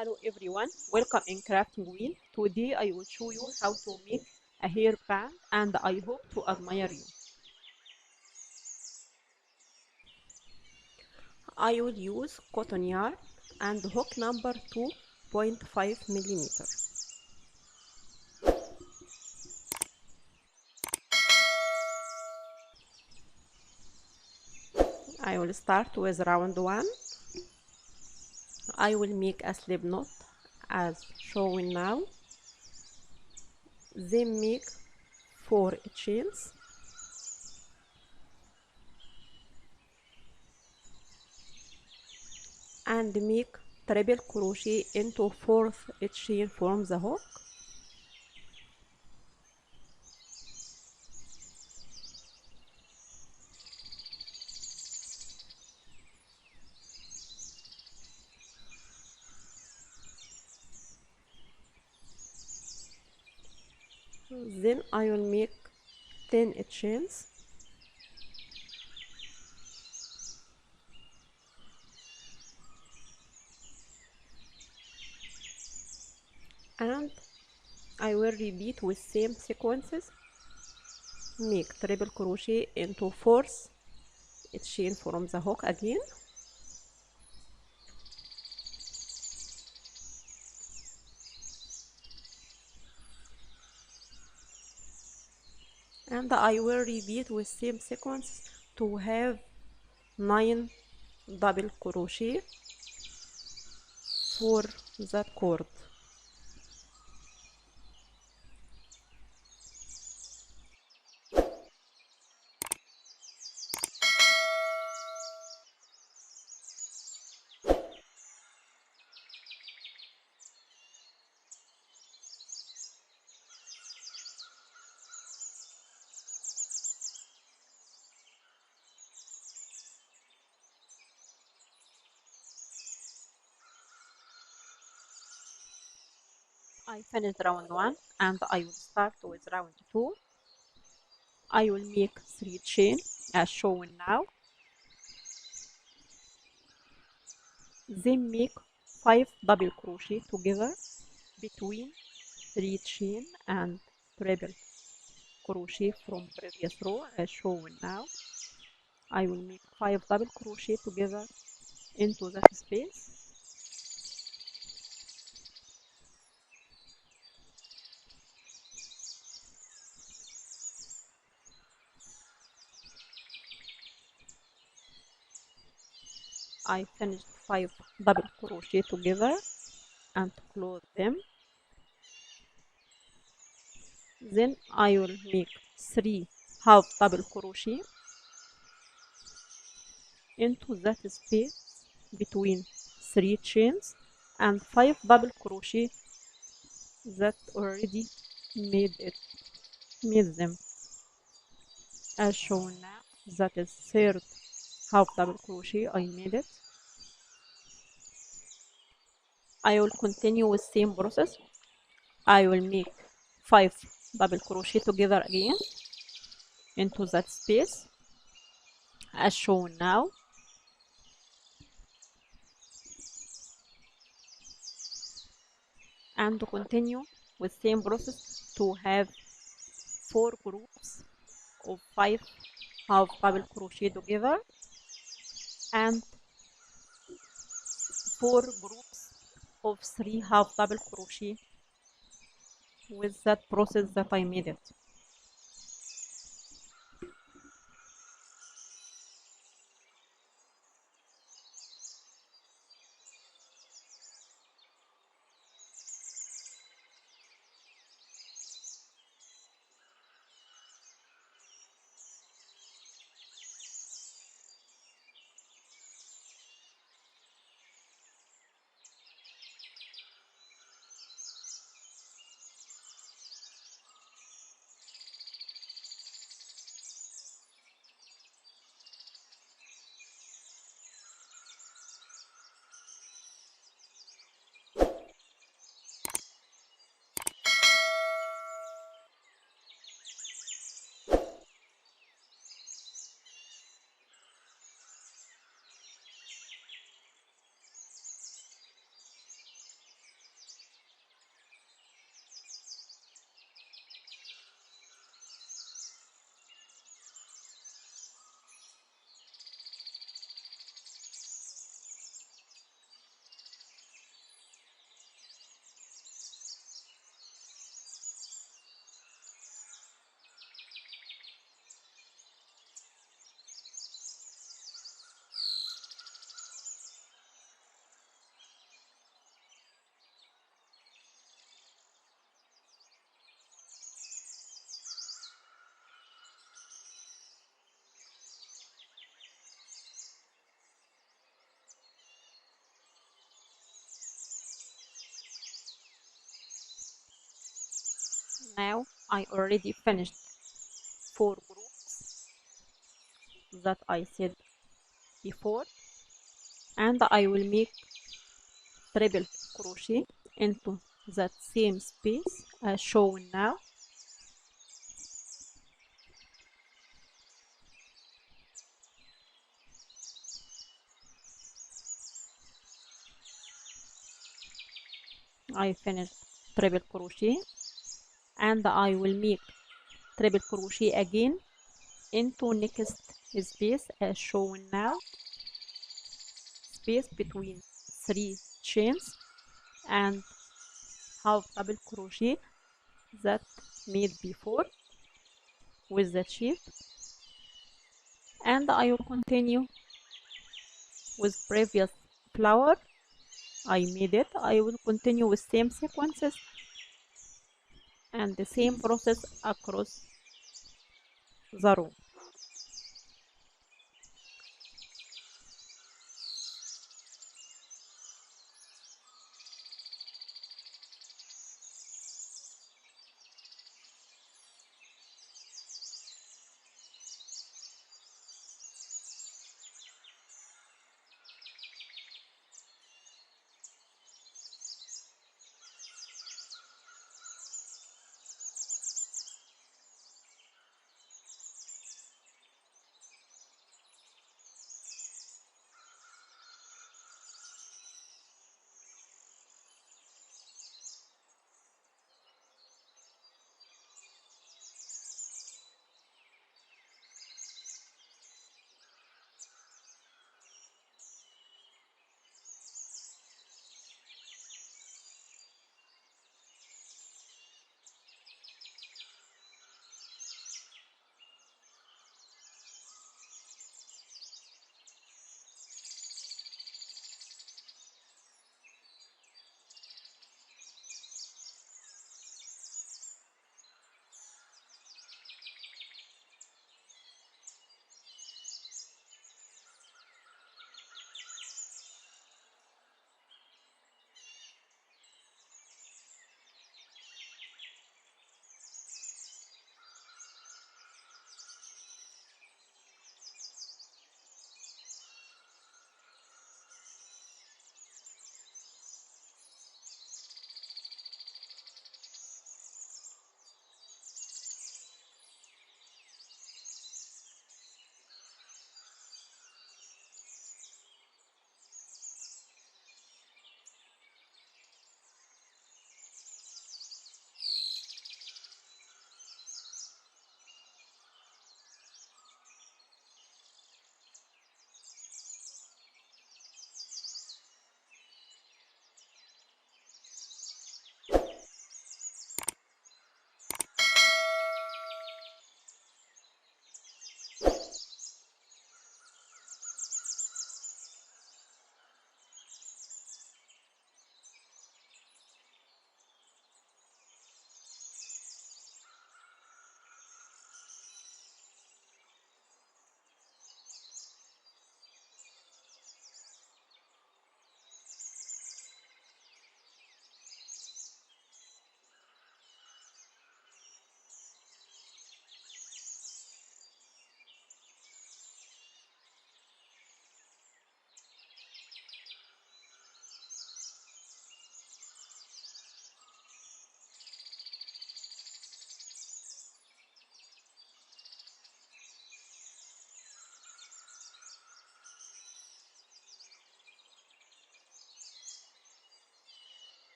Hello everyone, welcome in Crafting Wheel. Today I will show you how to make a hairband and I hope to admire you. I will use cotton yarn and hook number 2.5 millimeter. I will start with round 1. I will make a slip knot as shown now. Then make 4 chains. And make triple crochet into 4th chain from the hook. Then I will make 10 chains and I will repeat with same sequences. Make triple crochet into 4th chain from the hook again, and I will repeat with same sequence to have 9 double crochet for that cord. I finished round 1 and I will start with round 2. I will make 3 chain as shown now. Then make 5 double crochet together between 3 chain and triple crochet from previous row as shown now. I will make 5 double crochet together into that space. I finished 5 double crochet together and close them. Then I will make 3 half double crochet into that space between 3 chains and 5 double crochet that already made them as shown now. That is third half double crochet I made it. I will continue with same process. I will make 5 double crochet together again into that space as shown now. And continue with same process to have 4 groups of 5 half double crochet together and 4 groups of 3 half double crochet with that process that I made it. now I already finished 4 groups that I said before, and I will make triple crochet into that same space as shown now. I finished triple crochet, and I will make triple crochet again into next space as shown now, space between 3 chains and half double crochet that made before with the sheep, and I will continue with previous flower. I made it. I will continue with same sequences and the same process across the row.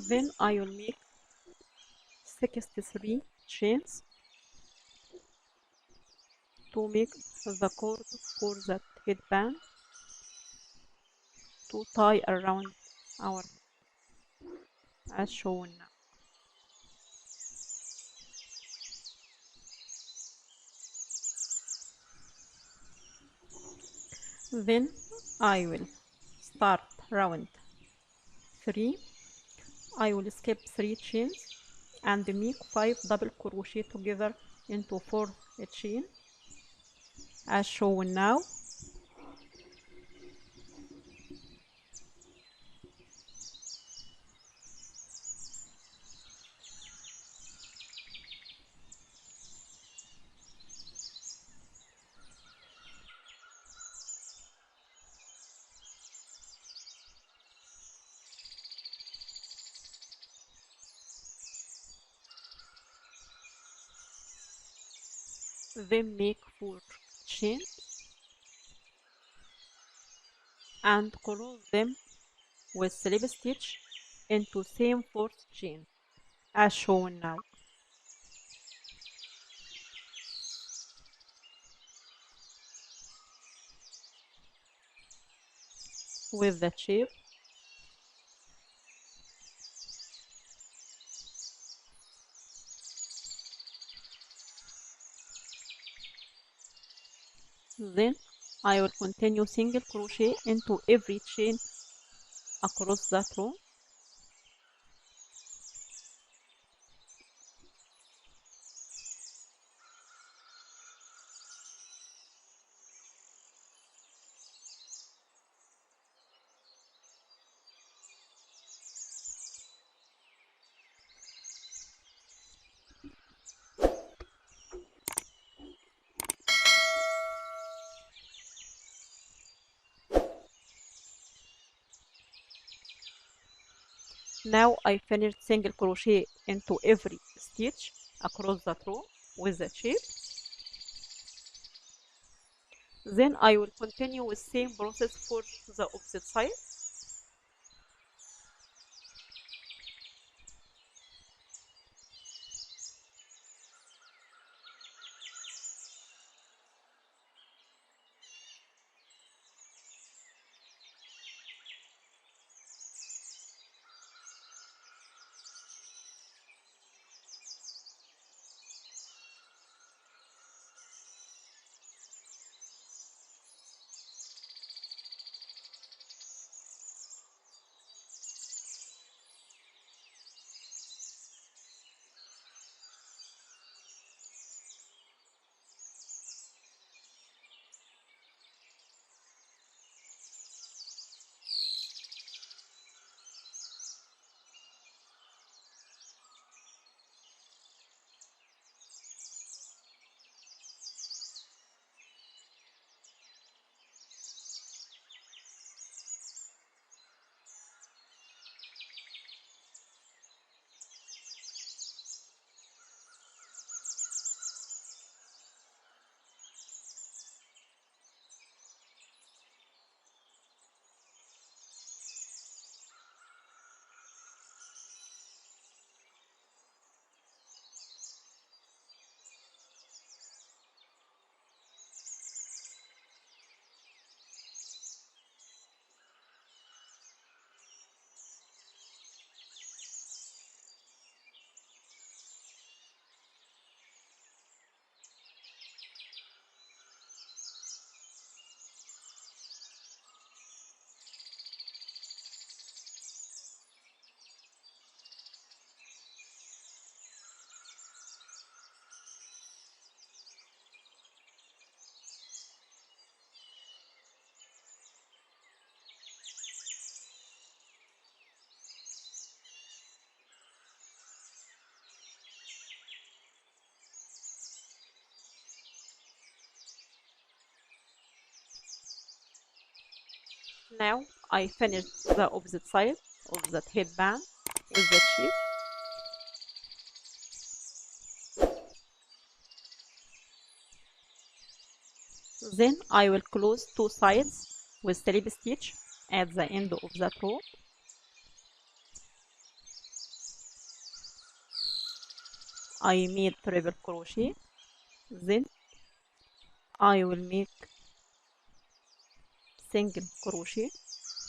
Then I will make 63 chains to make the cord for that headband. to tie around our as shown now. Then I will start round 3. I will skip 3 chains and make 5 double crochet together into 4th chain as shown now. Then make 4 chains and close them with slip stitch into same 4th chain as shown now. With the shape, then I will continue single crochet into every chain across that row. Now I finished single crochet into every stitch across that row with the shape. Then I will continue with same process for the opposite side. Now I finished the opposite side of that headband with the shape. Then I will close 2 sides with slip stitch at the end of that row. I made triple crochet, then I will make single crochet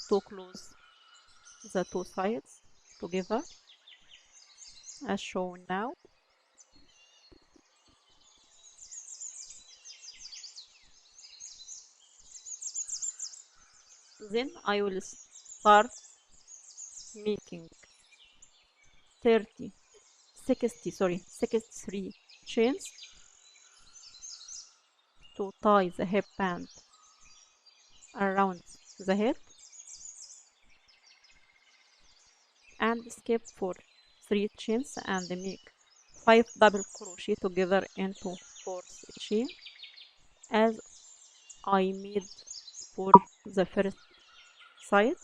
to close the two sides together as shown now. Then I will start making 63 chains to tie the headband around the head, and skip for 3 chains and make 5 double crochet together into 4th chain as I made for the first side,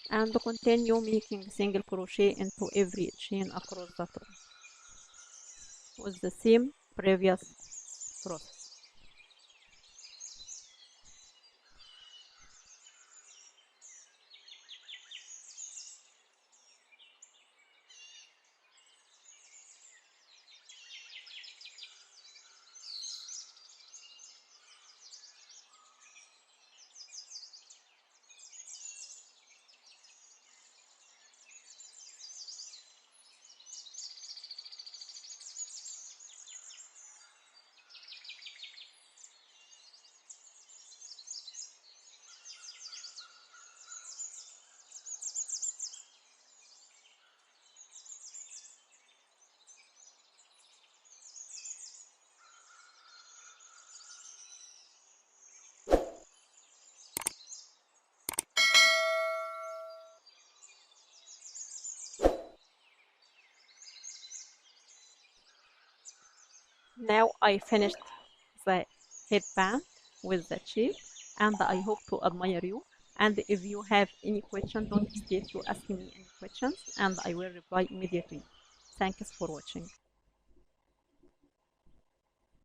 and continue making single crochet into every chain across the top with the same previous process. Now I finished the headband with the shape, and I hope to admire you. And if you have any question, don't hesitate to ask me any questions and I will reply immediately. Thanks for watching.